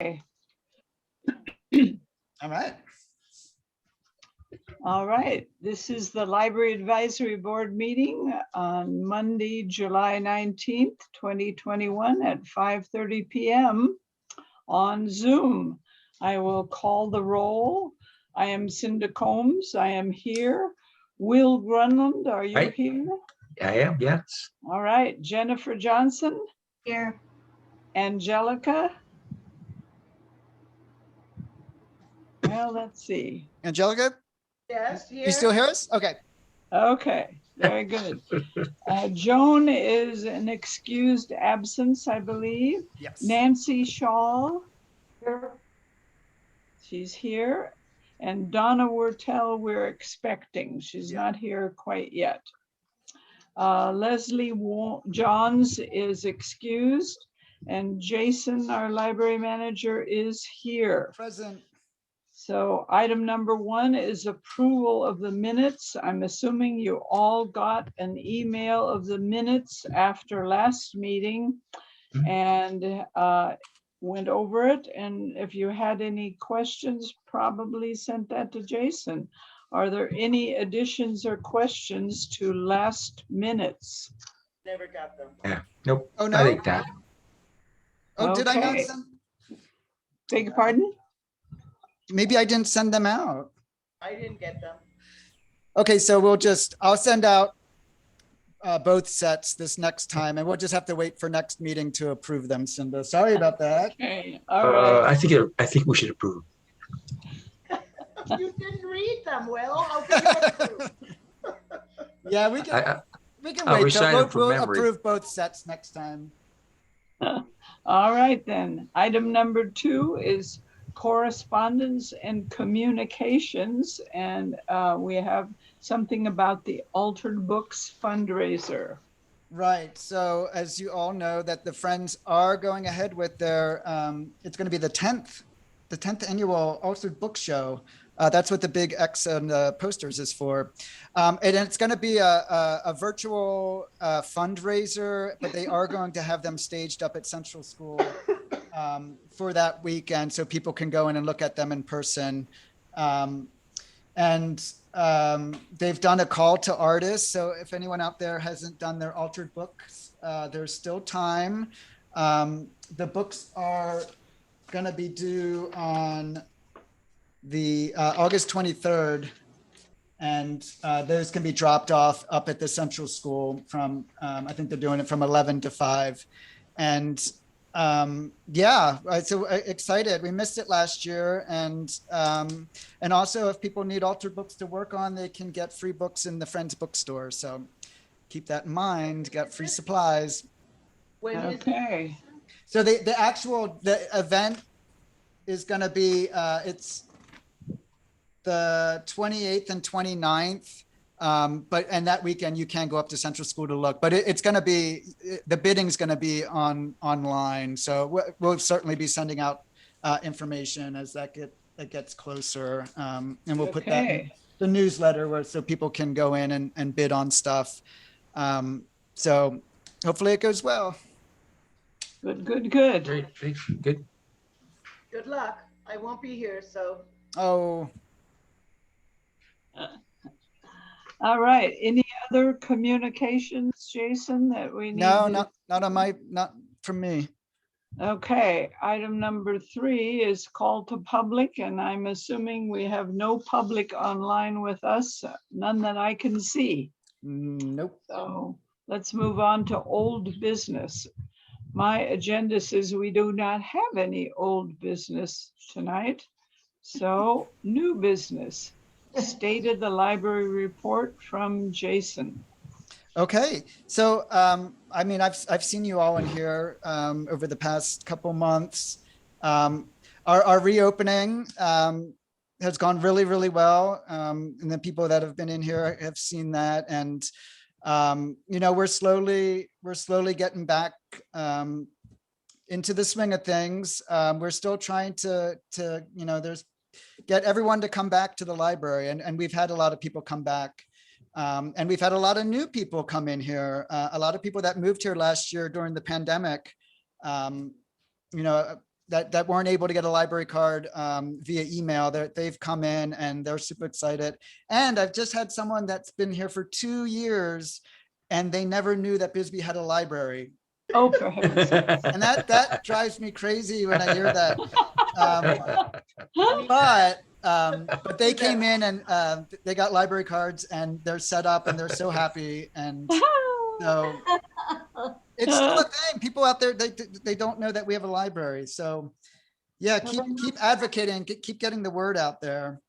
Okay. All right. All right. This is the Library Advisory Board meeting on Monday, July 19th, 2021 at 5:30 p.m. on Zoom. I will call the roll. I am Cinda Combs. I am here. Will Grunland, are you Right. here? I am, yes. All right. Jennifer Johnson? Here. Angelica? Well, let's see. Angelica, Yes, you still hear us? Okay. Okay, very good. Joan is an excused absence, I believe. Yes. Nancy Shaw, she's here. And Donna Wurtel, we're expecting. She's not here quite yet. Leslie Johns is excused. And Jason, our library manager, is here. Present. So item number 1 is approval of the minutes. I'm assuming you all got an email of the minutes after last meeting and went over it. And if you had any questions, probably sent that to Jason. Are there any additions or questions to last minutes? Never got them. Yeah. Nope. Oh, no? I think that. Oh, did I not Okay. send? Beg your pardon? Maybe I didn't send them out. I didn't get them. Okay, so I'll send out both sets this next time, and we'll just have to wait for next meeting to approve them, Cinda. Sorry about that. Okay, all right. I think we should approve. You didn't read them, Will. How can you approve? Yeah, we can I'll wait. recite We'll them from memory. approve both sets next time. All right, then. Item number 2 is correspondence and communications. And we have something about the Altered Books fundraiser. Right. So as you all know, that the Friends are going ahead with their, it's going to be the 10th annual Altered Book Show. That's what the big X and posters is for. And it's going to be a virtual fundraiser, but they are going to have them staged up at Central School for that weekend so people can go in and look at them in person. And they've done a call to artists. So if anyone out there hasn't done their altered books, there's still time. The books are going to be due on the August 23rd. And those can be dropped off up at the Central School from, I think they're doing it from 11 to 5. And yeah, so excited. We missed it last year. And also if people need altered books to work on, they can get free books in the Friends bookstore. So keep that in mind, got free supplies. When is it? Okay. So the event is going to be, it's the 28th and 29th. And that weekend you can go up to Central School to look, but it's going to be, the bidding's going to be online. So we'll certainly be sending out information as that gets closer. And we'll put that in the newsletter so people can go in and bid on stuff. So hopefully it goes well. Good. Great. Good. Good luck. I won't be here, so. Oh, All right. Any other communications, Jason, that we need? no, to- not from me. Okay. Item number 3 is call to public, and I'm assuming we have no public online with us, none that I can see. Nope. So let's move on to old business. My agenda says we do not have any old business tonight. So new business. State of the library report from Jason. Okay, so I mean, I've seen you all in here over the past couple months. Our reopening has gone really, really well, and the people that have been in here have seen that. And you know, we're slowly getting back into the swing of things. We're still trying to you know, get everyone to come back to the library, and we've had a lot of people come back. And we've had a lot of new people come in here, a lot of people that moved here last year during the pandemic. You know, that weren't able to get a library card via email. They've come in and they're super excited. And I've just had someone that's been here for 2 years and they never knew that Bisbee had a library. Oh, for heaven's sake. And that drives me crazy when I hear that. But they came in and they got library cards and they're set up and they're so happy. And so it's still a thing. People out there, they don't know that we have a library. So yeah, keep advocating, keep getting the word out there.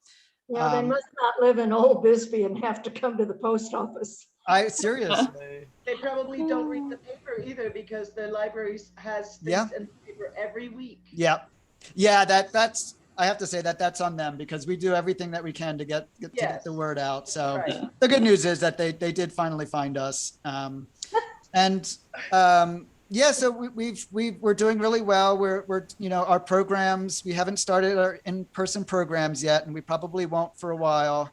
Yeah, they must not live in Old Bisbee and have to come to the post office. Seriously. They probably don't read the paper either because the library has things in the paper every week. Yeah. That's, I have to say that's on them because we do everything that we can to get the word out. So the good news is that they did finally find us. So we're doing really well. We're our programs, we haven't started our in-person programs yet, and we probably won't for a while.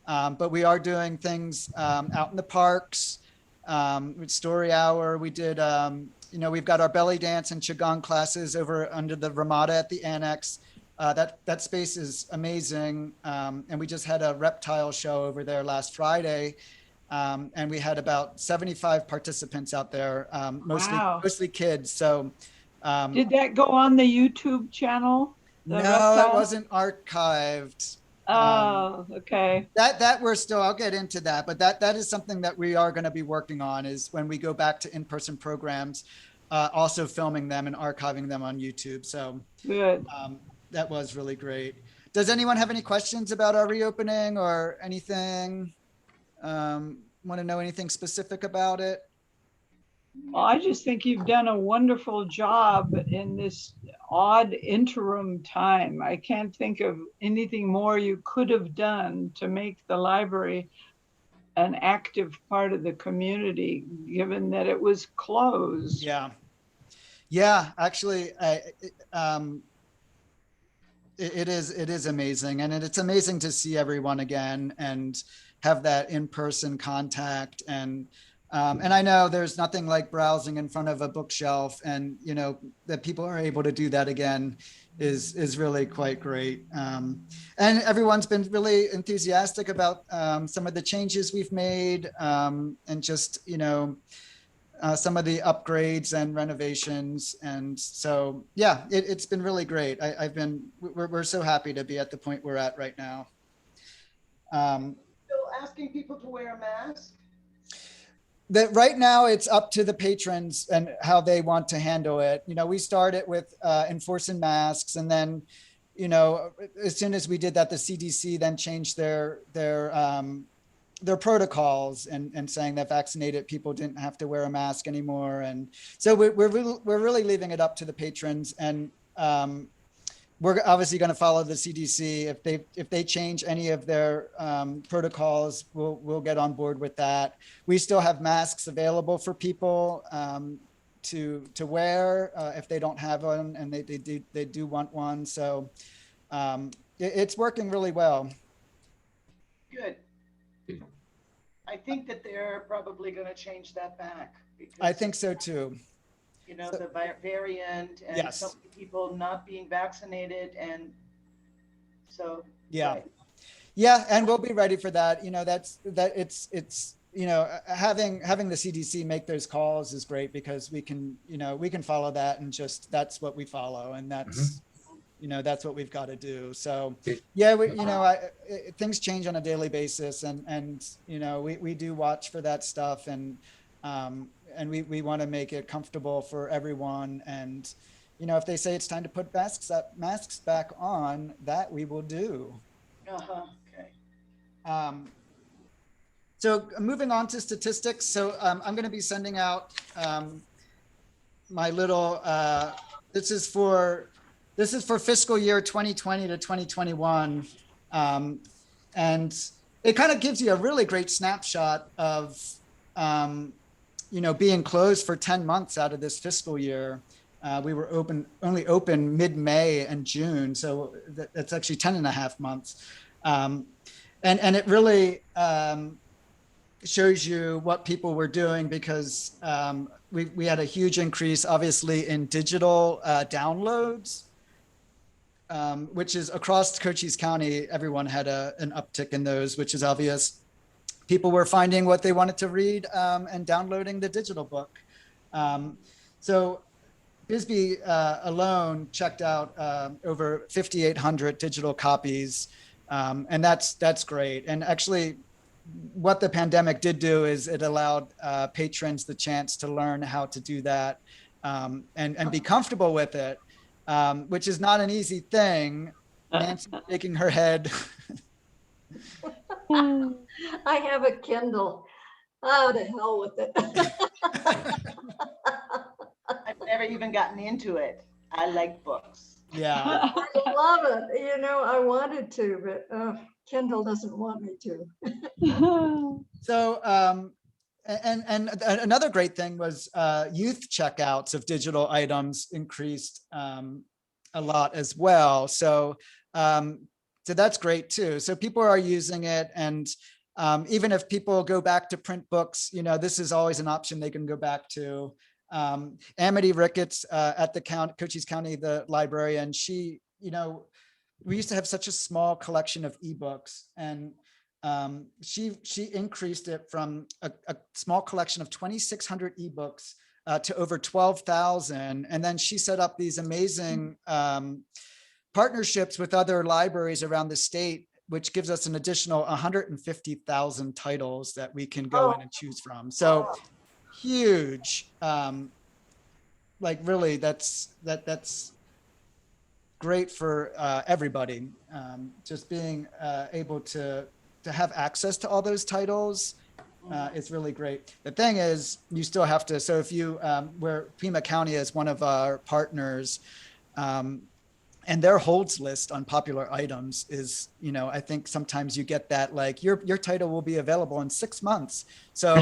But we are doing things out in the parks, with Story Hour. We did, we've got our belly dance and Qigong classes over under the Ramada at the Annex. That space is amazing. And we just had a reptile show over there last Friday. And we had about 75 participants out there, mostly kids. So did that go on the YouTube channel? No, it wasn't archived. Oh, okay. That we're still, I'll get into that, but that is something that we are going to be working on, is when we go back to in-person programs, also filming them and archiving them on YouTube. So good. That was really great. Does anyone have any questions about our reopening or anything? Want to know anything specific about it? Well, I just think you've done a wonderful job in this odd interim time. I can't think of anything more you could have done to make the library an active part of the community, given that it was closed. Yeah, actually, it is amazing. And it's amazing to see everyone again and have that in-person contact. And I know there's nothing like browsing in front of a bookshelf, and that people are able to do that again is really quite great. And everyone's been really enthusiastic about some of the changes we've made, and just some of the upgrades and renovations. And so yeah, it's been really great. We're so happy to be at the point we're at right now. Still asking people to wear a mask? That right now it's up to the patrons and how they want to handle it. We started with enforcing masks, and then, as soon as we did that, the CDC then changed their protocols and saying that vaccinated people didn't have to wear a mask anymore. And so we're really leaving it up to the patrons, and we're obviously going to follow the CDC. If they change any of their protocols, we'll get on board with that. We still have masks available for people to wear if they don't have one and they do want one. So it's working really well. Good. I think that they're probably going to change that back. Because, I think so too. The variant and yes. Some people not being vaccinated, and so yeah, right. Yeah, and we'll be ready for that. It's having the CDC make those calls is great, because we can follow that, and just that's what we follow, and that's that's what we've got to do. So yeah, things change on a daily basis, and we do watch for that stuff, and we want to make it comfortable for everyone. And if they say it's time to put masks back on, that we will do. Okay. So moving on to statistics. So I'm going to be sending out my little. This is for fiscal year 2020 to 2021, and it kind of gives you a really great snapshot of being closed for 10 months out of this fiscal year. We were only open mid-May and June. So that's actually 10 and a half months. And it really, shows you what people were doing because we had a huge increase, obviously, in digital downloads, which is across Cochise County. Everyone had an uptick in those, which is obvious. People were finding what they wanted to read and downloading the digital book. So Bisbee alone checked out over 5,800 digital copies, and that's great. And actually, what the pandemic did do is it allowed patrons the chance to learn how to do that and be comfortable with it, which is not an easy thing. Nancy shaking her head. I have a Kindle. Oh, to hell with it. I've never even gotten into it. I like books. Yeah. I love it. You know, I wanted to, but Kindle doesn't want me to. So, and another great thing was youth checkouts of digital items increased a lot as well. So, so that's great too. So people are using it, and even if people go back to print books, you know, this is always an option they can go back to. Amity Ricketts at the Cochise County, the librarian, she, you know, we used to have such a small collection of ebooks, and she increased it from a small collection of 2,600 ebooks to over 12,000. And then she set up these amazing partnerships with other libraries around the state, which gives us an additional 150,000 titles that we can go in and choose from. So huge, like really that's great for everybody. Just being able to have access to all those titles is really great. The thing is, you still have to, so if you, where Pima County is one of our partners, and their holds list on popular items is, you know, I think sometimes you get that, like your title will be available in 6 months. So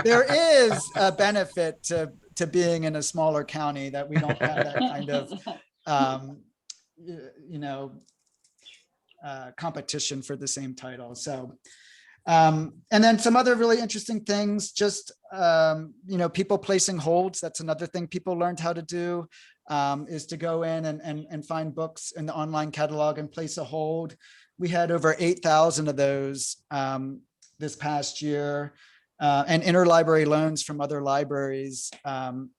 there is a benefit to being in a smaller county, that we don't have that kind of, you know, competition for the same title. So, and then some other really interesting things, just, you know, people placing holds. That's another thing people learned how to do, is to go in and find books in the online catalog and place a hold. We had over 8,000 of those this past year, and interlibrary loans from other libraries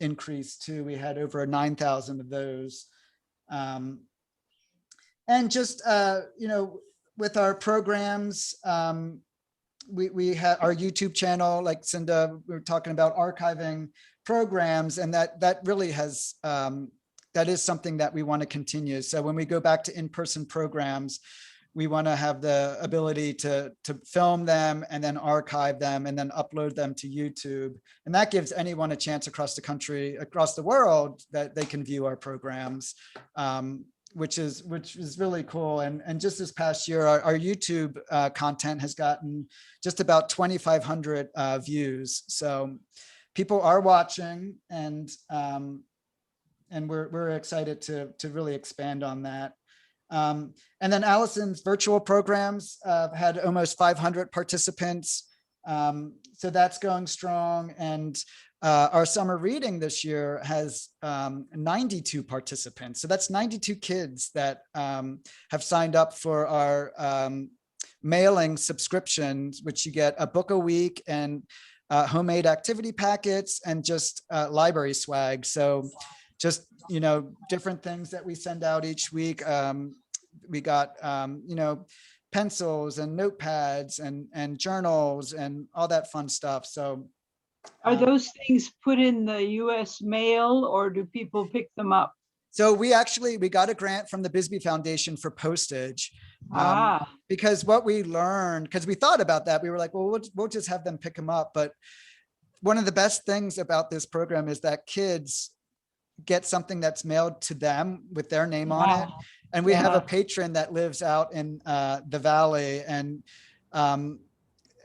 increased too. We had over 9,000 of those. And just, you know, with our programs, we have our YouTube channel, like Cinda, we were talking about archiving programs, and that really has, that is something that we want to continue. So when we go back to in-person programs, we want to have the ability to film them and then archive them and then upload them to YouTube. And that gives anyone a chance across the country, across the world, that they can view our programs, which is really cool. And just this past year, our YouTube content has gotten just about 2,500 views. So people are watching, and we're excited to really expand on that. And then Allison's virtual programs had almost 500 participants. So that's going strong. And our summer reading this year has 92 participants. So that's 92 kids that have signed up for our mailing subscriptions, which you get a book a week and homemade activity packets and just library swag. So just, you know, different things that we send out each week. We got, you know, pencils and notepads and journals and all that fun stuff. So are those things put in the US mail, or do people pick them up? So we got a grant from the Bisbee Foundation for postage. Because what we learned, because we thought about that, we were like, well, we'll just have them pick them up. But one of the best things about this program is that kids get something that's mailed to them with their name on it. And we have a patron that lives out in the Valley, and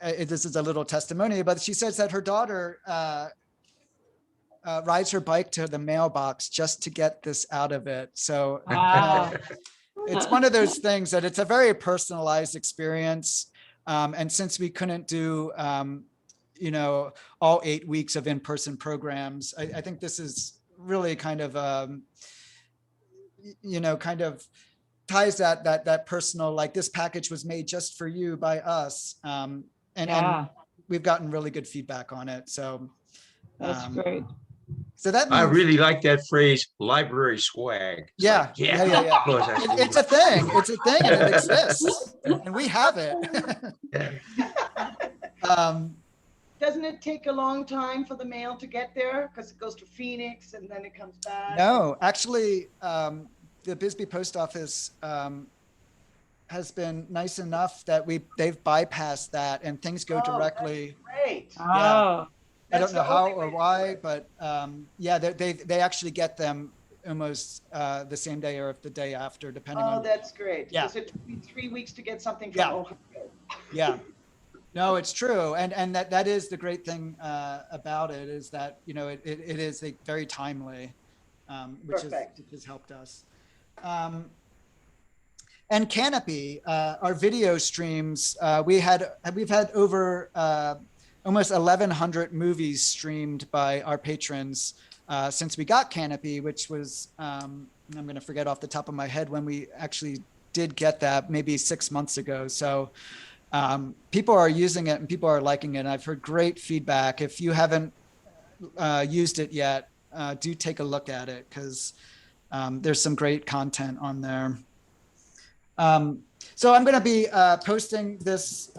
this is a little testimony, but she says that her daughter rides her bike to the mailbox just to get this out of it. So it's one of those things that it's a very personalized experience. And since we couldn't do all 8 weeks of in-person programs. I think this is really kind of, kind of ties that personal, like this package was made just for you by us. And Yeah, we've gotten really good feedback on it. So, that's great. so that I means, really like that phrase, library swag. It's yeah, like, yeah. Close that It's a thing. It's a thing, and it exists, and we have it. Yeah. Doesn't it take a long time for the mail to get there? Because it goes to Phoenix and then it comes back. No, actually, the Bisbee Post Office has been nice enough that they've bypassed that, and things go Oh, that's directly. great. Oh, I That's don't know the how only way or to why, do it. but yeah, they actually get them almost the same day or the day after, depending Oh, on. that's great. Yeah. Because it took me 3 weeks to get something from Yeah. Ohio. Yeah. No, it's true. And that is the great thing about it, is that, it is very timely, which Perfect. has helped us. And Canopy, our video streams, we've had over almost 1,100 movies streamed by our patrons since we got Canopy, which was, I'm going to forget off the top of my head when we actually did get that, maybe 6 months ago. So people are using it and people are liking it. I've heard great feedback. If you haven't used it yet, do take a look at it, because there's some great content on there. So I'm going to be posting this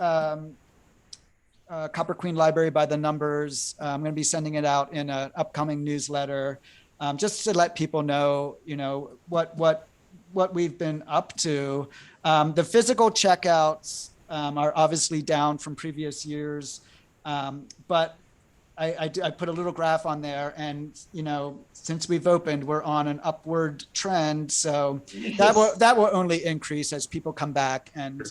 Copper Queen Library by the Numbers. I'm going to be sending it out in an upcoming newsletter, just to let people know, what we've been up to. The physical checkouts are obviously down from previous years, but I put a little graph on there, and since we've opened, we're on an upward trend. So that will only increase as people come back, and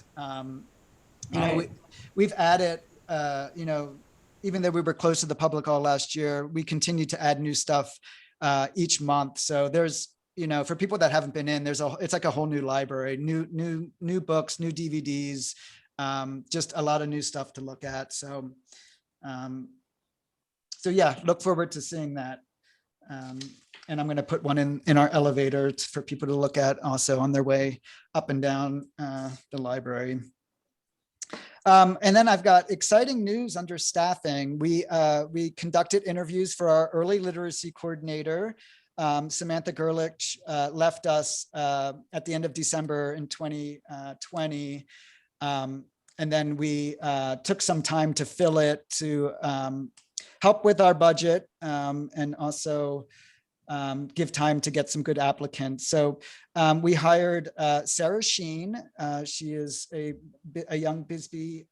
we've added, even though we were close to the public all last year, we continue to add new stuff each month. So there's, for people that haven't been in, it's like a whole new library, new books, new DVDs, just a lot of new stuff to look at. So yeah, look forward to seeing that. And I'm going to put one in our elevator for people to look at also on their way up and down the library. And then I've got exciting news under staffing. We conducted interviews for our early literacy coordinator. Samantha Gerlich left us at the end of December in 2020. And then we took some time to fill it, to help with our budget, and also give time to get some good applicants. So we hired Sarah Sheen. She is a young Bisbee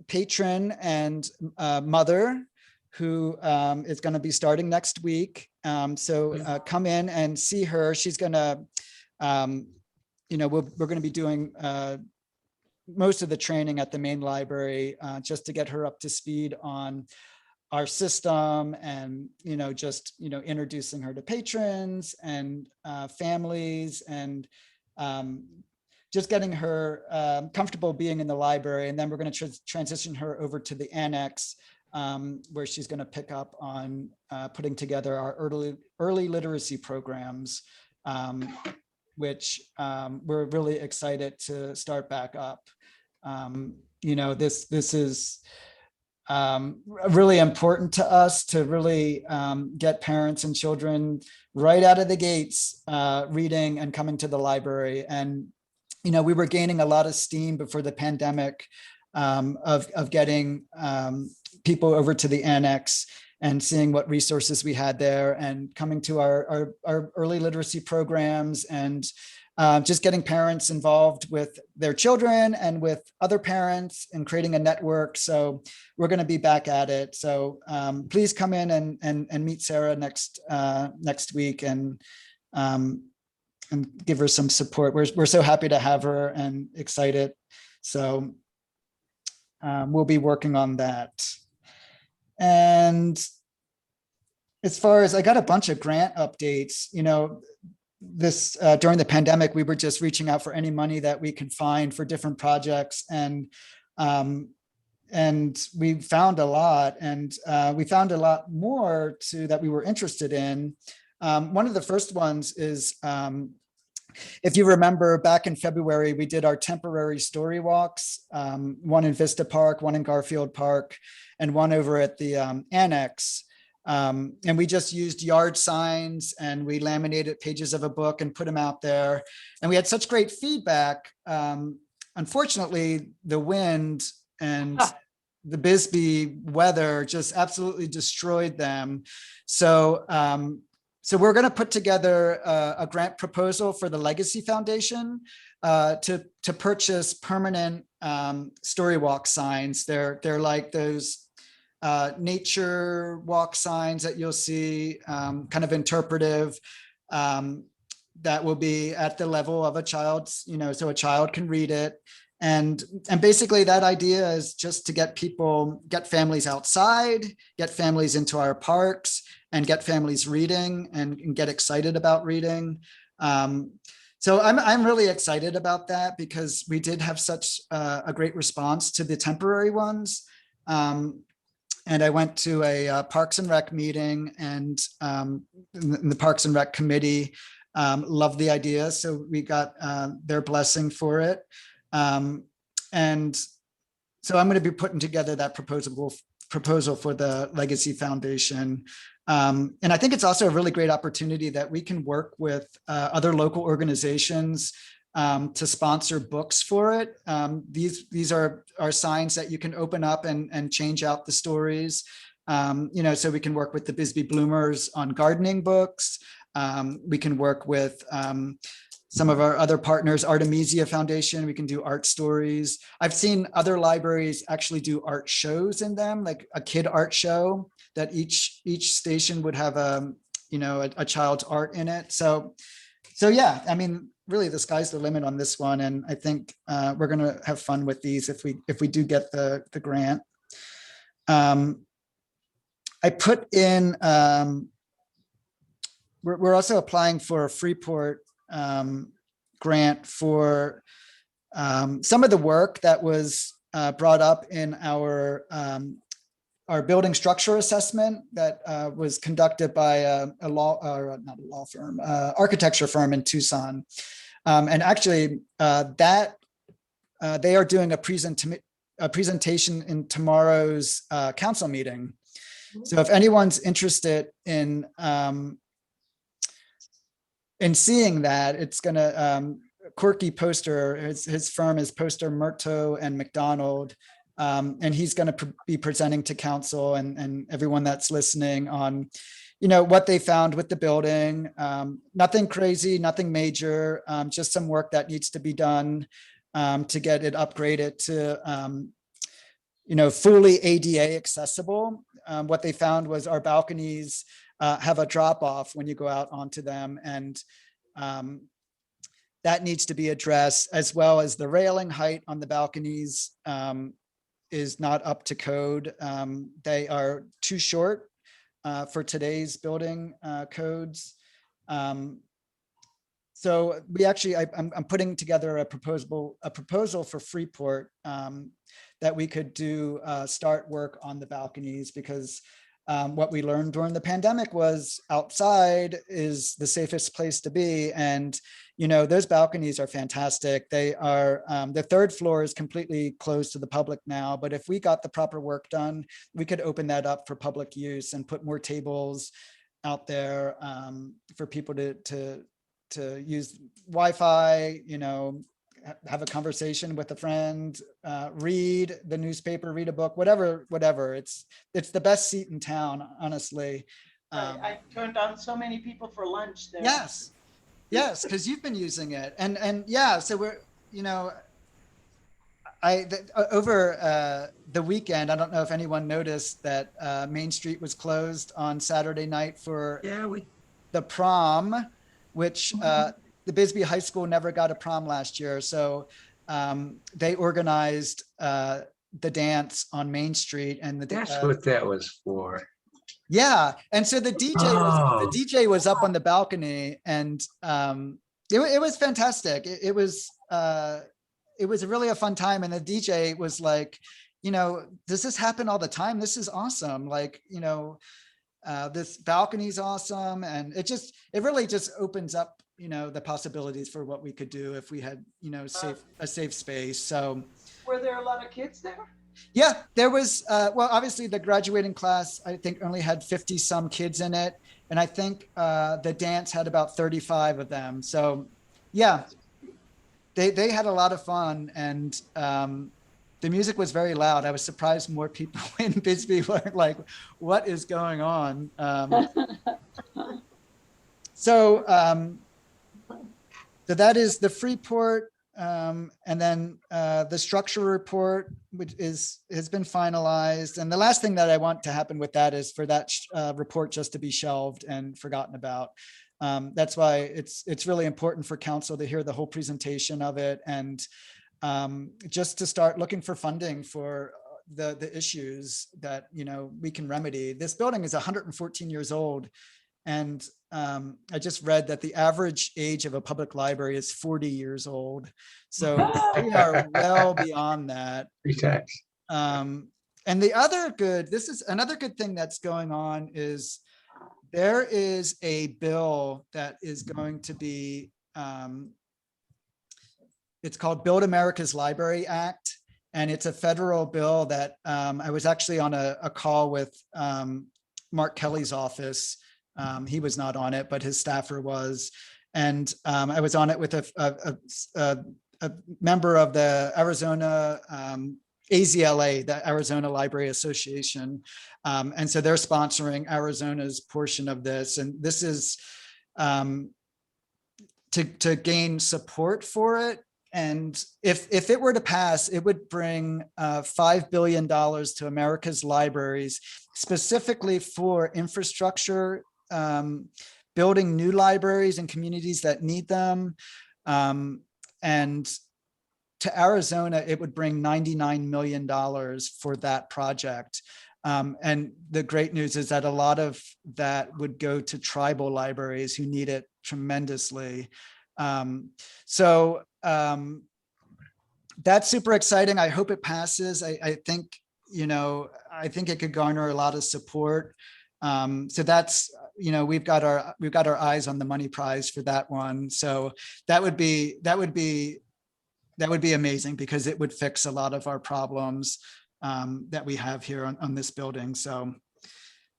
patron and mother who is going to be starting next week. So come in and see her. She's going to, we're going to be doing most of the training at the main library, just to get her up to speed on our system, and just introducing her to patrons and families, and just getting her comfortable being in the library. And then we're going to transition her over to the Annex, where she's going to pick up on putting together our early literacy programs, which we're really excited to start back up. This is really important to us, to really get parents and children right out of the gates reading and coming to the library. And we were gaining a lot of steam before the pandemic of getting people over to the Annex and seeing what resources we had there, and coming to our early literacy programs, and just getting parents involved with their children and with other parents, and creating a network. So we're going to be back at it. So please come in and meet Sarah next week, and give her some support. We're so happy to have her and excited. So we'll be working on that. And as far as, I got a bunch of grant updates, this during the pandemic, we were just reaching out for any money that we could find for different projects. And we found a lot, and we found a lot more too that we were interested in. One of the first ones is, if you remember back in February, we did our temporary story walks, one in Vista Park, one in Garfield Park, and one over at the Annex. And we just used yard signs, and we laminated pages of a book and put them out there. And we had such great feedback. Unfortunately, the wind and the Bisbee weather just absolutely destroyed them. So we're going to put together a grant proposal for the Legacy Foundation to purchase permanent story walk signs. They're like those nature walk signs that you'll see, kind of interpretive, that will be at the level of a child's, so a child can read it. And basically that idea is just to get families outside, get families into our parks, and get families reading and get excited about reading. So I'm really excited about that, because we did have such a great response to the temporary ones. And I went to a Parks and Rec meeting, and the Parks and Rec committee loved the idea. So we got their blessing for it. And so I'm going to be putting together that proposal for the Legacy Foundation. And I think it's also a really great opportunity that we can work with other local organizations to sponsor books for it. These are signs that you can open up and change out the stories. So we can work with the Bisbee Bloomers on gardening books. We can work with some of our other partners, Artemisia Foundation. We can do art stories. I've seen other libraries actually do art shows in them, like a kid art show that each station would have a child's art in it. So yeah, I mean, really the sky's the limit on this one. And I think we're going to have fun with these if we do get the grant. I put in, we're also applying for a Freeport grant for some of the work that was brought up in our building structure assessment that was conducted by architecture firm in Tucson. And actually they are doing a presentation in tomorrow's council meeting. So if anyone's interested in seeing that, it's gonna Corky Poster, his firm is Poster, Murto and McDonald, and he's going to be presenting to council and everyone that's listening on what they found with the building. Nothing crazy, nothing major, just some work that needs to be done to get it upgraded to fully ADA accessible. What they found was our balconies have a drop off when you go out onto them, and that needs to be addressed, as well as the railing height on the balconies is not up to code. They are too short for today's building codes. So we actually, I'm putting together a proposal for Freeport that we could do start work on the balconies, because what we learned during the pandemic was outside is the safest place to be. And, those balconies are fantastic. They are, the third floor is completely closed to the public now, but if we got the proper work done, we could open that up for public use and put more tables out there for people to use Wi-Fi, have a conversation with a friend, read the newspaper, read a book, whatever. It's the best seat in town, honestly. I turned on so many people for lunch there. Yes, because you've been using it, and yeah. So we're, over the weekend, I don't know if anyone noticed that Main Street was closed on Saturday night for the prom, which the Bisbee High School never got a prom last year. So they organized the dance on Main Street, and That's what that was for. Yeah. And so the DJ was up on the balcony, and it was fantastic. It was really a fun time. And the DJ was like, does this happen all the time? This is awesome. Like, this balcony is awesome. And it really just opens up, the possibilities for what we could do if we had, a safe space. So Were there a lot of kids there? yeah, there was, well, obviously the graduating class, I think only had 50 some kids in it. And I think the dance had about 35 of them. So yeah, they had a lot of fun, and the music was very loud. I was surprised more people in Bisbee were like, what is going on? So that is the Freeport. And then the structure report, which has been finalized. And the last thing that I want to happen with that is for that report just to be shelved and forgotten about. That's why it's really important for council to hear the whole presentation of it, and just to start looking for funding for the issues that we can remedy. This building is 114 years old. And I just read that the average age of a public library is 40 years old. So we are well beyond that. Pre-tax. And this is another good thing that's going on is there is a bill that is going to be, it's called Build America's Library Act. And it's a federal bill that I was actually on a call with Mark Kelly's office. He was not on it, but his staffer was. And I was on it with a member of the Arizona AZLA, the Arizona Library Association. And so they're sponsoring Arizona's portion of this. And this is to gain support for it. And if it were to pass, it would bring $5 billion to America's libraries, specifically for infrastructure, building new libraries in communities that need them. And to Arizona, it would bring $99 million for that project. And the great news is that a lot of that would go to tribal libraries who need it tremendously. So that's super exciting. I hope it passes. I think it could garner a lot of support. So that's, we've got our eyes on the money prize for that one. So that would be amazing, because it would fix a lot of our problems that we have here on this building. So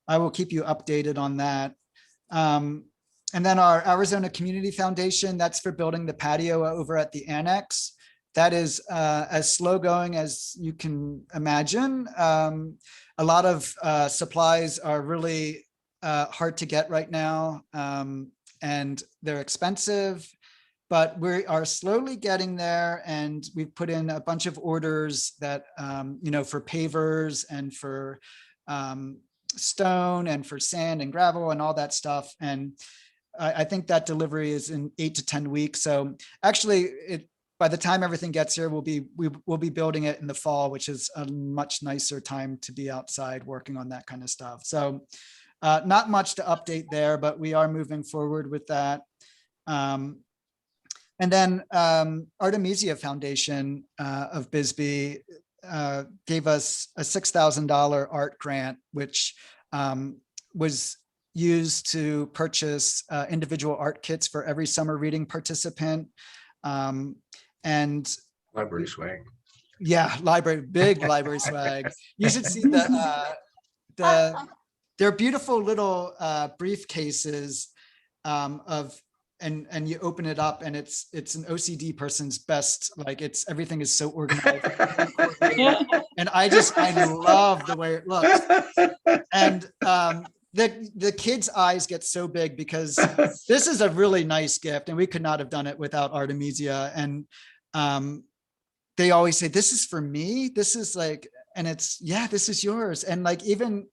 I will keep you updated on that. And then our Arizona Community Foundation, that's for building the patio over at the Annex. That is as slow going as you can imagine. A lot of supplies are really hard to get right now, and they're expensive, but we are slowly getting there. And we've put in a bunch of orders that, for pavers and for stone and for sand and gravel and all that stuff. And I think that delivery is in 8 to 10 weeks. So actually, by the time everything gets here, we'll be building it in the fall, which is a much nicer time to be outside working on that kind of stuff. So not much to update there, but we are moving forward with that. And then Artemisia Foundation of Bisbee gave us a $6,000 art grant, which was used to purchase individual art kits for every summer reading participant. And Library swag. yeah, big library swag. You should see they're beautiful little briefcases and you open it up and it's an OCD person's best, like everything is so organized. And I love the way it looks. And the kids' eyes get so big because this is a really nice gift, and we could not have done it without Artemisia. And they always say, "This is for me." This is like, and it's, yeah, this is yours. And like even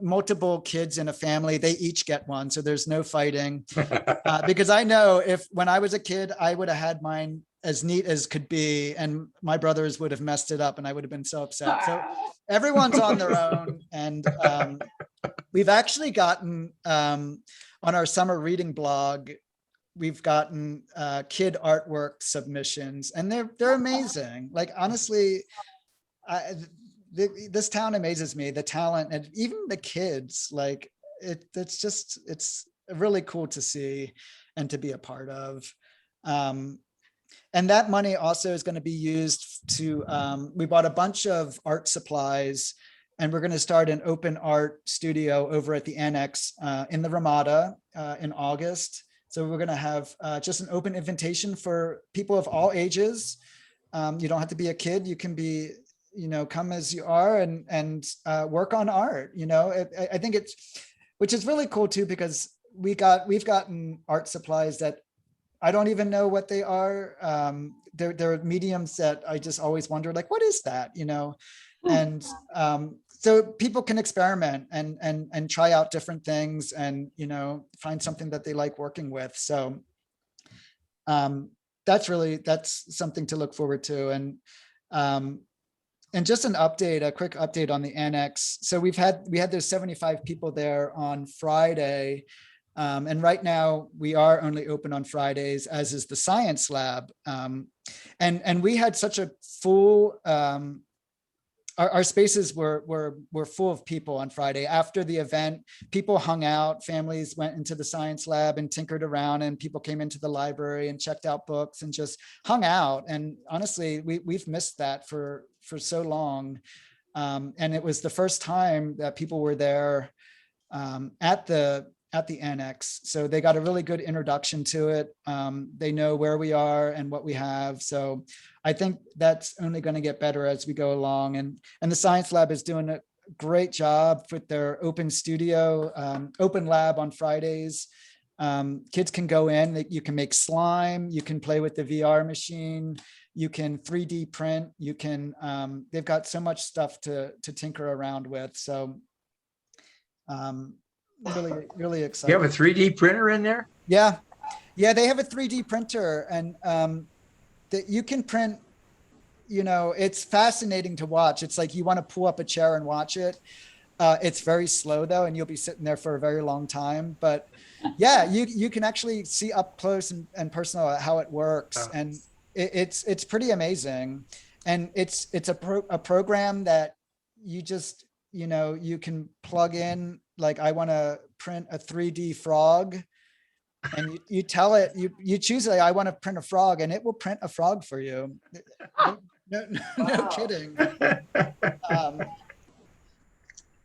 multiple kids in a family, they each get one, so there's no fighting. Because I know when I was a kid, I would have had mine as neat as could be, and my brothers would have messed it up, and I would have been so upset. So everyone's on their own, and we've actually gotten on our summer reading blog, we've gotten kid artwork submissions, and they're amazing. Like honestly, this town amazes me, the talent and even the kids, like it's really cool to see and to be a part of. And that money also is going to be used to, we bought a bunch of art supplies and we're going to start an open art studio over at the Annex in the Ramada in August. So we're going to have just an open invitation for people of all ages. You don't have to be a kid. You can be, come as you are and work on art. I think which is really cool too, because we've gotten art supplies that I don't even know what they are. They're mediums that I just always wonder, like, what is that? And so people can experiment and try out different things and, find something that they like working with. So that's something to look forward to. And just a quick update on the Annex. So we had those 75 people there on Friday. And right now we are only open on Fridays, as is the science lab. And we had such a full, our spaces were full of people on Friday. After the event, people hung out, families went into the science lab and tinkered around, and people came into the library and checked out books and just hung out. And honestly, we've missed that for so long. And it was the first time that people were there at the Annex. So they got a really good introduction to it. They know where we are and what we have. So I think that's only going to get better as we go along. And the science lab is doing a great job with their open studio, open lab on Fridays. Kids can go in, you can make slime, you can play with the VR machine, you can 3D print, they've got so much stuff to tinker around with. So really You excited. have a 3D printer in there? Yeah, they have a 3D printer, and that you can print. It's fascinating to watch. It's like you want to pull up a chair and watch it. It's very slow though, and you'll be sitting there for a very long time. But yeah, you can actually see up close and personal how it works, and it's pretty amazing. And it's a program that you just you can plug in. Like, I want to print a 3D frog, and you tell it, you choose, like, I want to print a frog, and it will print a frog for you. No Wow. kidding.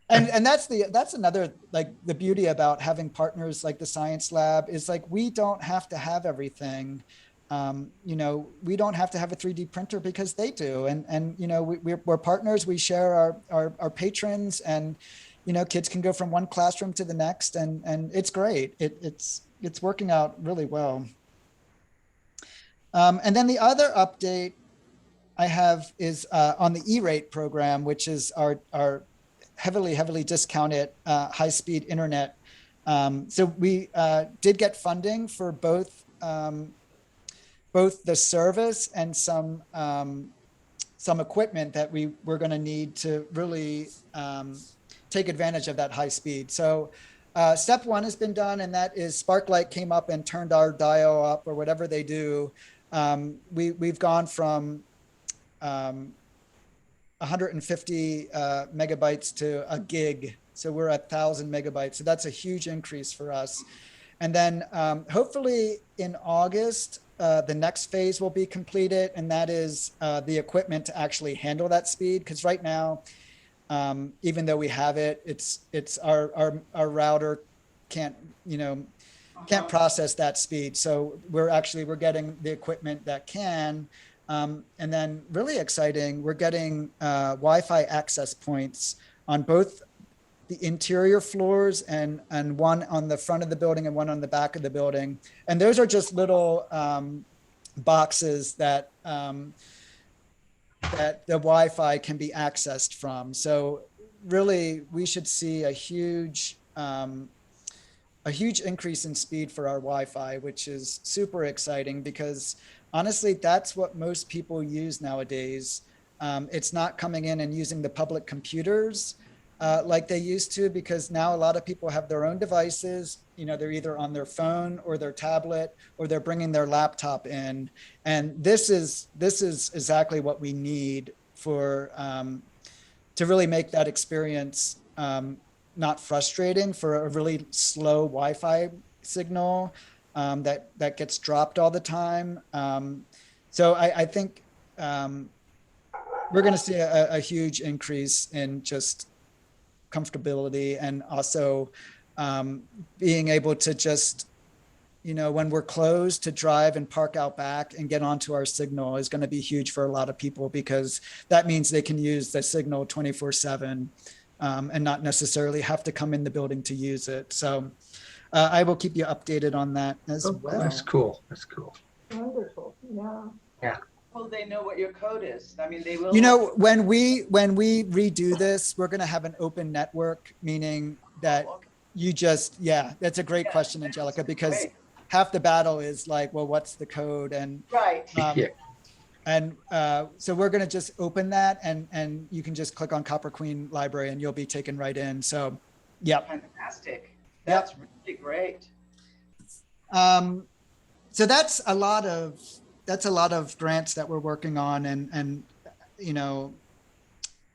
And that's another, like, the beauty about having partners like the science lab is, like, we don't have to have everything. We don't have to have a 3D printer because they do. And we're partners. We share our patrons, and kids can go from one classroom to the next, and it's great. It's working out really well. And then the other update I have is on the E-rate program, which is our heavily discounted high-speed internet. So we did get funding for both the service and some equipment that we were going to need to really take advantage of that high speed. So step one has been done, and that is Sparklight came up and turned our dial up, or whatever they do. We've gone from 150 megabytes to a gig. So we're at 1,000 megabytes. So that's a huge increase for us. And then hopefully in August, the next phase will be completed, and that is the equipment to actually handle that speed. Because right now, even though we have it, it's our router can't process that speed. So we're getting the equipment that can. And then really exciting, we're getting Wi-Fi access points on both the interior floors and one on the front of the building and one on the back of the building. And those are just little boxes that that the Wi-Fi can be accessed from. So really, we should see a huge increase in speed for our Wi-Fi, which is super exciting because honestly, that's what most people use nowadays. It's not coming in and using the public computers like they used to, because now a lot of people have their own devices. They're either on their phone or their tablet, or they're bringing their laptop in. And this is exactly what we need to to really make that experience not frustrating for a really slow Wi-Fi signal that gets dropped all the time. So I think we're going to see a huge increase in just comfortability, and also being able to just, when we're closed, to drive and park out back and get onto our signal is going to be huge for a lot of people, because that means they can use the signal 24/7 and not necessarily have to come in the building to use it. So I will keep you updated on that as Oh, well. That's cool. That's cool. Wonderful, yeah. Will they know what your code is? I mean, they will. When we redo this, we're going to have an open network, meaning that Oh, okay. you just, that's a great Yeah, question, that's Angelica, because great. half the battle is like, well, what's the code? And Right. Yeah. and so we're going to just open that, and you can just click on Copper Queen Library and you'll be taken right in. So, yep. Fantastic. That's really great. So that's a lot of grants that we're working on, and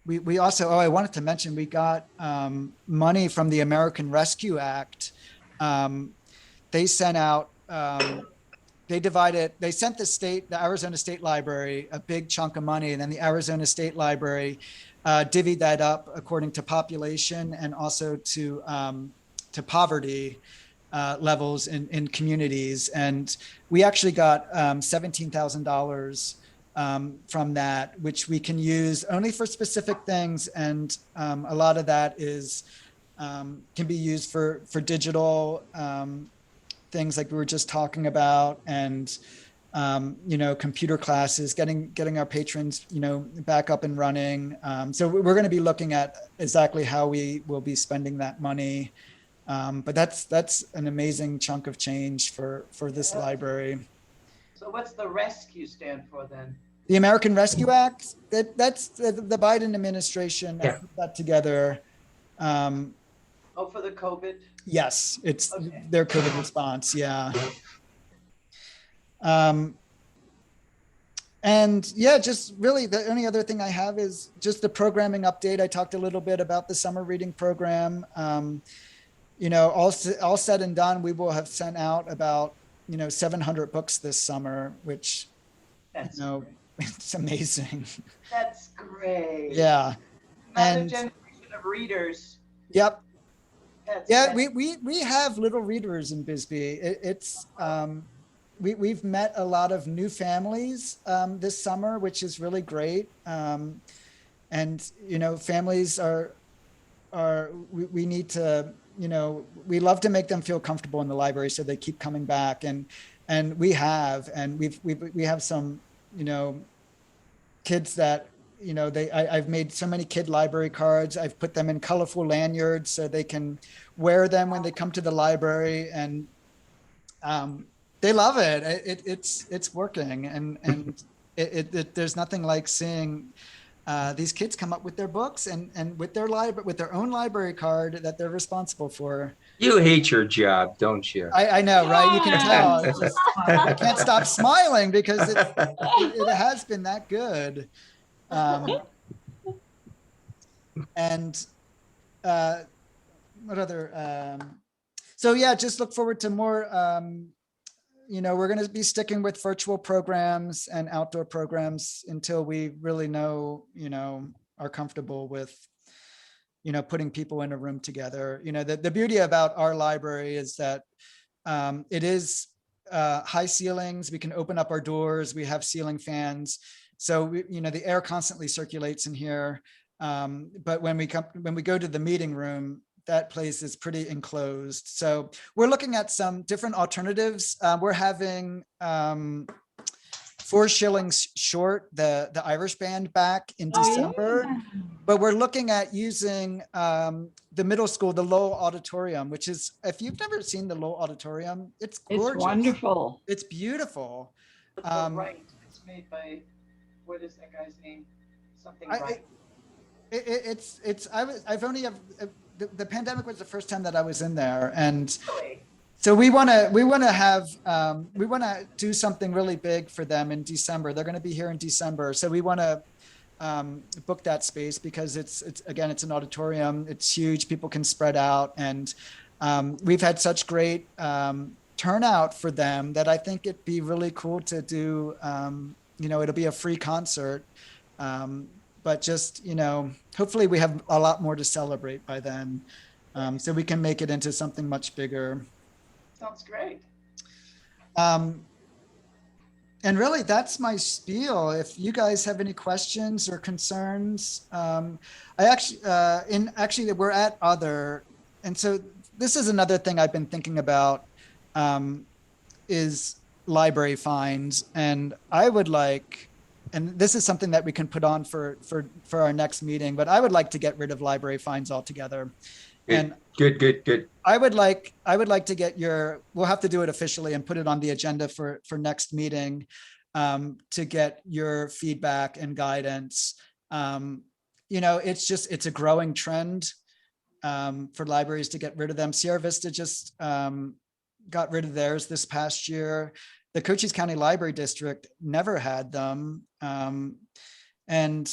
we also, I wanted to mention, we got money from the American Rescue Act. They sent out they sent the Arizona State Library a big chunk of money, and then the Arizona State Library divvied that up according to population and also to poverty levels in communities. And we actually got $17,000 from that, which we can use only for specific things. And a lot of that can be used for digital things like we were just talking about, and computer classes, getting our patrons back up and running. So we're going to be looking at exactly how we will be spending that money. But that's an amazing chunk of change for this library. So what's the rescue stand for then? The American Rescue Act, that's the Biden administration Yeah. put that together. Oh, for the COVID? Yes, it's Okay. their COVID response. Yeah. And just really the only other thing I have is just the programming update. I talked a little bit about the summer reading program. All said and done, we will have sent out about 700 books this summer, which That's great. It's amazing. That's great. Yeah. Another And generation of readers. yep. That's We have little readers in Bisbee. We've met a lot of new families this summer, which is really great. And families we need to, we love to make them feel comfortable in the library so they keep coming back, and we have some kids that I've made so many kid library cards. I've put them in colorful lanyards so they can wear them when they come to the library, and they love it. It's working, and there's nothing like seeing these kids come up with their books and with their own library card that they're responsible for. You hate your job, don't you? I know, right? You can tell. Yeah. It's just, I can't stop smiling because it has been that good. And what other? So just look forward to more. We're going to be sticking with virtual programs and outdoor programs until we really are comfortable with, putting people in a room together. The beauty about our library is that it is high ceilings. We can open up our doors. We have ceiling fans. So, the air constantly circulates in here. But when we go to the meeting room, that place is pretty enclosed. So we're looking at some different alternatives. We're having 4 Shillings Short, the Irish band, back in December. But we're looking at using the middle school, the Lowell Auditorium, which is, if you've never seen the Lowell Auditorium, it's gorgeous. It's wonderful. It's beautiful. right. It's made by, what is that guy's name? Something right. The pandemic was the first time that I was in there, and Really? so we want to do something really big for them in December. They're going to be here in December, so we want to book that space because it's again, it's an auditorium. It's huge. People can spread out, and we've had such great turnout for them that I think it'd be really cool to do. It'll be a free concert, but just hopefully we have a lot more to celebrate by then, so we can make it into something much bigger. Sounds great. And really, that's my spiel. If you guys have any questions or concerns, I actually, we're at other, and so this is another thing I've been thinking about, is library fines, and I would like, and this is something that we can put on for our next meeting, but I would like to get rid of library fines altogether. And Good. I would like to get we'll have to do it officially and put it on the agenda for next meeting, to get your feedback and guidance. It's a growing trend, for libraries to get rid of them. Sierra Vista just, got rid of theirs this past year. The Cochise County Library District never had them. And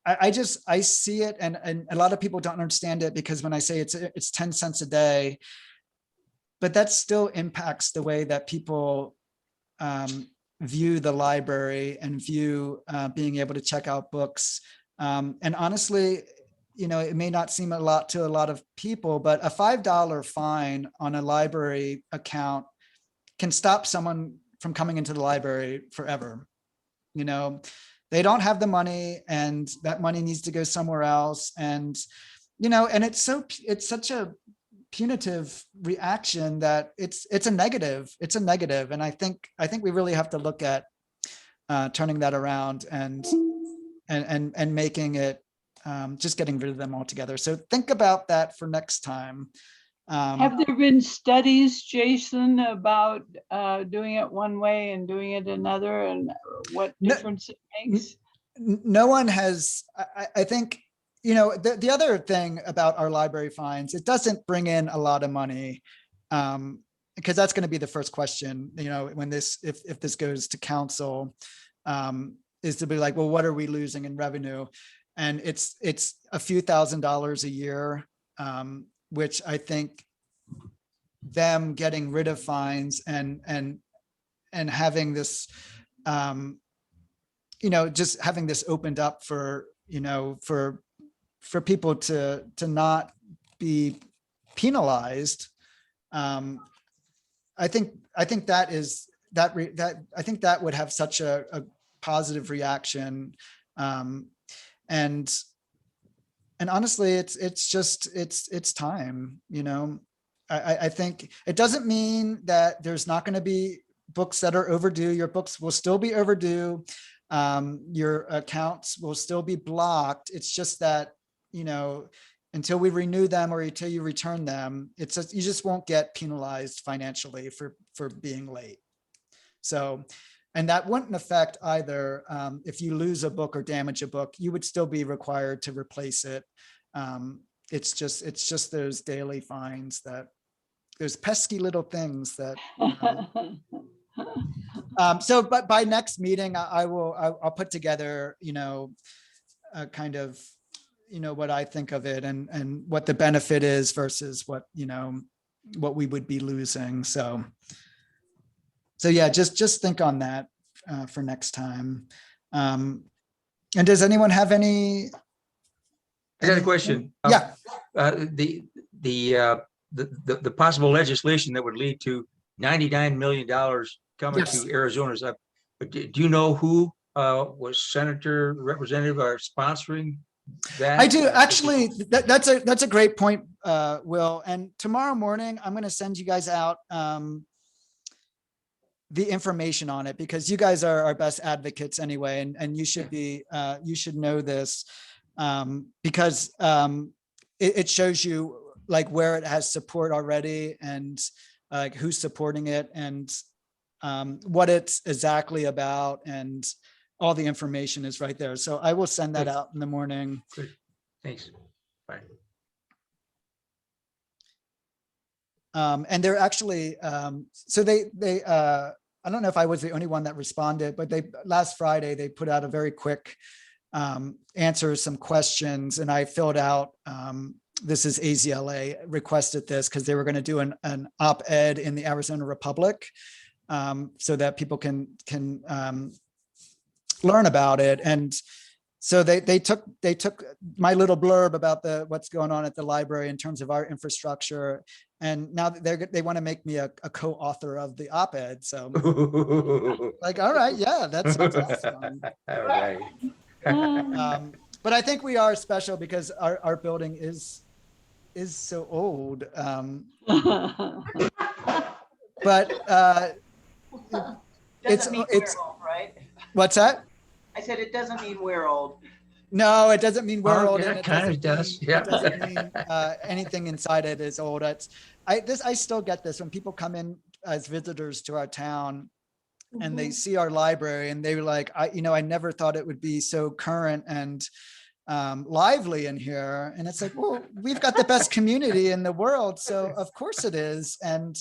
I see it, and a lot of people don't understand it, because when I say it's 10 cents a day, but that still impacts the way that people view the library and view being able to check out books. And honestly, it may not seem a lot to a lot of people, but a $5 fine on a library account can stop someone from coming into the library forever. They don't have the money, and that money needs to go somewhere else. And, and it's such a punitive reaction that it's a negative. It's a negative. And I think we really have to look at turning that around and making it, just getting rid of them altogether. So think about that for next time. Have there been studies, Jason, about doing it one way and doing it another, and what difference it makes? No one has. I think, the other thing about our library fines, it doesn't bring in a lot of money, because that's going to be the first question, when if this goes to council, is to be like, well, what are we losing in revenue? And it's a few $1,000s a year, which I think them getting rid of fines and having this, just having this opened up for people to not be penalized. I think that would have such a positive reaction. And honestly, it's time, I think it doesn't mean that there's not going to be books that are overdue. Your books will still be overdue. Your accounts will still be blocked. It's just that, until we renew them or until you return them, you just won't get penalized financially for being late. So, and that wouldn't affect either. If you lose a book or damage a book, you would still be required to replace it. It's just those daily fines, those pesky little things that. But by next meeting, I'll put together, a kind of, what I think of it and what the benefit is versus what we would be losing. So yeah, just think on that for next time. And does anyone have any? I got a question. Yeah. The possible legislation that would lead to $99 million coming Yes. to Arizona's up. But do you know who was senator, representative, are sponsoring that? I do actually. That's a great point, Will. And tomorrow morning, I'm going to send you guys out the information on it, because you guys are our best advocates anyway, and you should be. You should know this, because it shows you like where it has support already, and like who's supporting it, and what it's exactly about, and all the information is right there. So I will send that out in the morning. Good. Thanks. Bye. And they're actually, so they I don't know if I was the only one that responded, but last Friday, they put out a very quick answer some questions, and I filled out, this is AZLA requested this because they were going to do an op-ed in the Arizona Republic, so that people can learn about it. And so they took my little blurb about what's going on at the library in terms of our infrastructure, and now they want to make me a co-author of the op-ed. So like, all right, yeah, that sounds awesome. All right. But I think we are special because our building is so old. But Doesn't mean it's we're old, right? what's that? I said it doesn't mean we're old. No, it doesn't mean we're Oh, old. yeah, And it kind of does. It Yeah. doesn't mean anything inside it is old. I still get this when people come in as visitors to our town and they see our library and they're like, I never thought it would be so current and lively in here. And it's like, well, we've got the best community in the world, so of course it is. And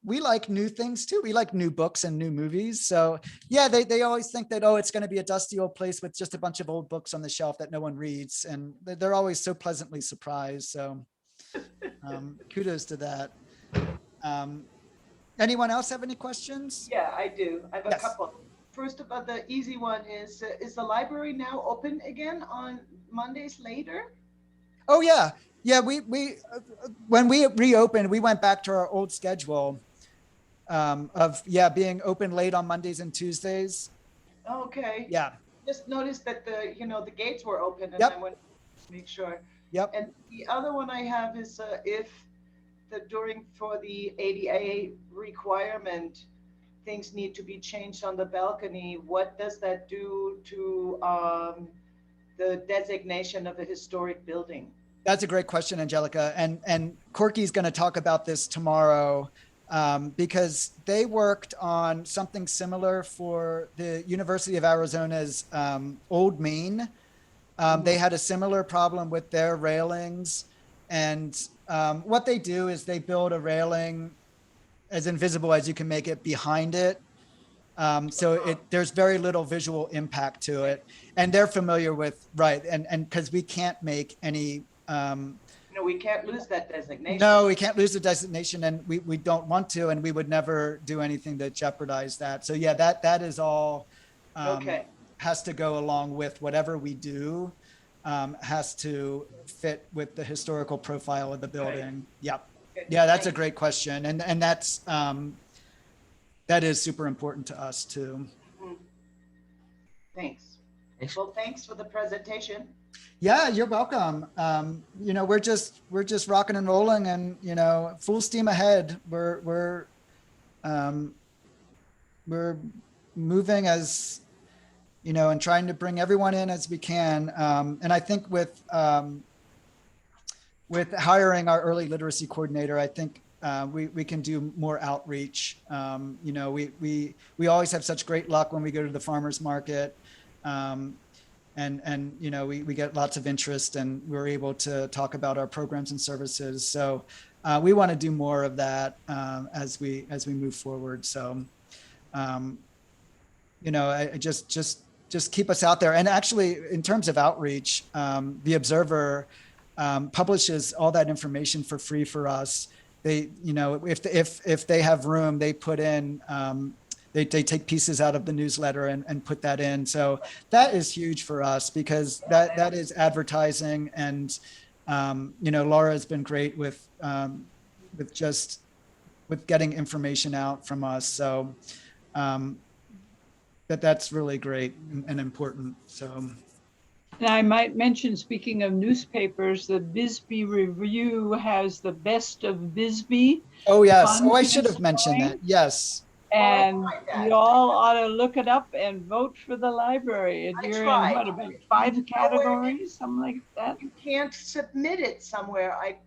we like new things too. We like new books and new movies. So yeah, they always think that, oh, it's going to be a dusty old place with just a bunch of old books on the shelf that no one reads, and they're always so pleasantly surprised. So kudos to that. Anyone else have any questions? Yeah, I do. I have a Yes. couple. First of all, the easy one is the library now open again on Mondays later? Oh yeah. Yeah, we when we reopened, we went back to our old schedule of being open late on Mondays and Tuesdays. Okay. Yeah. Just noticed that the gates were open and Yep. I wanted to make sure. Yep. And the other one I have is if for the ADA requirement, things need to be changed on the balcony, what does that do to the designation of a historic building? That's a great question, Angelica. And Corky's going to talk about this tomorrow because they worked on something similar for the University of Arizona's Old Main. They had a similar problem with their railings. And what they do is they build a railing as invisible as you can make it behind it. So there's very little visual impact to it. And they're familiar with, right, and because we can't make any We can't lose that designation. no, we can't lose the designation, and we don't want to, and we would never do anything to jeopardize that. So yeah, that is all Okay. has to go along with whatever we do, has to fit with the historical profile of the building. Yep. Good. Yeah, that's a Thank great question. And that's that is super important to us too. you. Thanks. Thanks. Well, thanks for the presentation. Yeah, you're welcome. We're just rocking and rolling, and full steam ahead. We're moving as and trying to bring everyone in as we can. And I think with hiring our early literacy coordinator, I think we can do more outreach. We always have such great luck when we go to the farmers market. And we get lots of interest, and we're able to talk about our programs and services. So we want to do more of that as we move forward. So I just keep us out there. And actually, in terms of outreach, the Observer publishes all that information for free for us. They if they have room, they put in. They take pieces out of the newsletter and put that in. So that is huge for us because that is advertising. And, Laura has been great with getting information out from us. So that's really great and important. So. And I might mention, speaking of newspapers, the Bisbee Review has the best of Bisbee. Oh, yes. Fun Oh, I should have this mentioned morning. that. Yes. And like that. you all ought to look it up and vote for the library. I You're in tried. what, about 5 categories, something like that? You can't submit it somewhere. I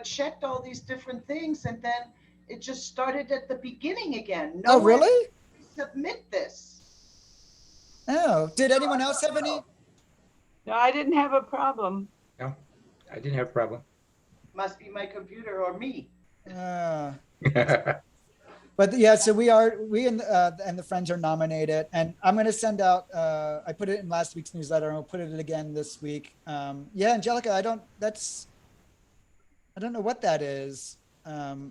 checked all these different things and then it just started at the beginning again. Oh, Nowhere really? to submit this. Oh, did anyone else have any? No, I didn't have a problem. No, I didn't have a problem. Must be my computer or me. But But yeah, so we and the friends are nominated, and I'm going to send out, I put it in last week's newsletter, and I'll put it again this week. Yeah, Angelica, I don't know what that is. I But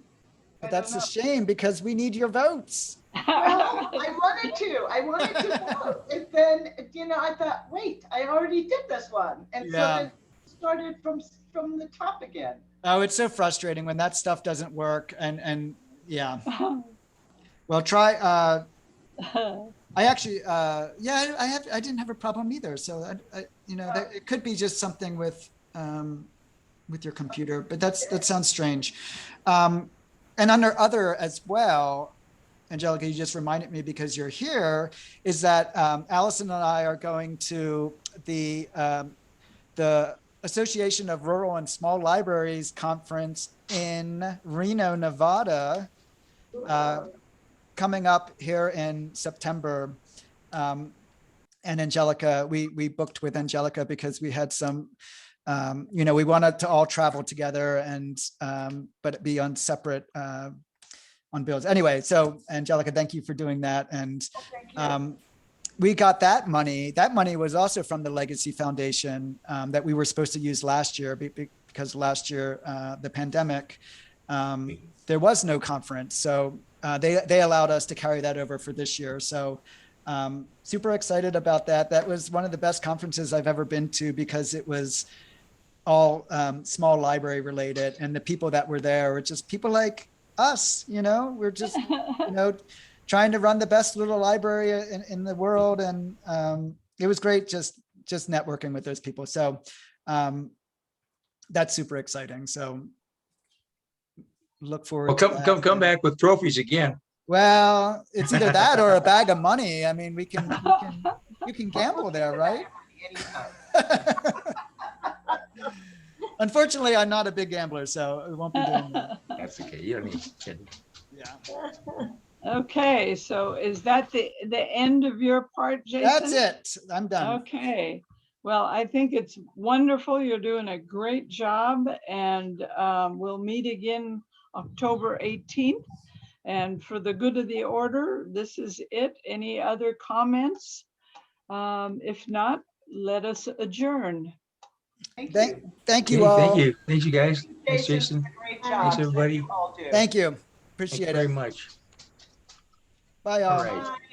don't that's a know. shame because we need your votes. Well, I wanted to vote. And then, I thought, wait, I already did this one. And so Yeah. then started from the top again. Oh, it's so frustrating when that stuff doesn't work. And yeah. Well, try, I actually, yeah, I didn't have a problem either. So it could be just something with your computer, but that sounds strange. And under other as well, Angelica, you just reminded me because you're here, is that Allison and I are going to the Association of Rural and Small Libraries conference in Reno, Nevada, coming up here in September. And Angelica, we booked with Angelica because we had some, we wanted to all travel together and, but be on separate, on bills. Anyway, so Angelica, thank you for doing that. And we got that money. That money was also from the Legacy Foundation that we were supposed to use last year because last year, the pandemic, there was no conference. So they allowed us to carry that over for this year. So super excited about that. That was one of the best conferences I've ever been to because it was all small library related. And the people that were there were just people like us, we're just, trying to run the best little library in the world. And it was great just networking with those people. So that's super exciting. So look forward Well, to that. come back with trophies again. Well, it's either that or a bag of money. I mean, you can gamble there, right? Unfortunately, I'm not a big gambler, so I won't be doing that. That's okay. You don't need to. Yeah. Okay, so is that the end of your part, Jason? That's it. I'm done. Okay. Well, I think it's wonderful. You're doing a great job, and we'll meet again October 18th. And for the good of the order, this is it. Any other comments? If not, let us adjourn. Thank you all. Thank you. Thank you, guys. Thanks, Jason, Jason. great Thanks, job. everybody. You all do. Thank you. Thank Appreciate you very it. much. Bye, y'all. All right. Bye.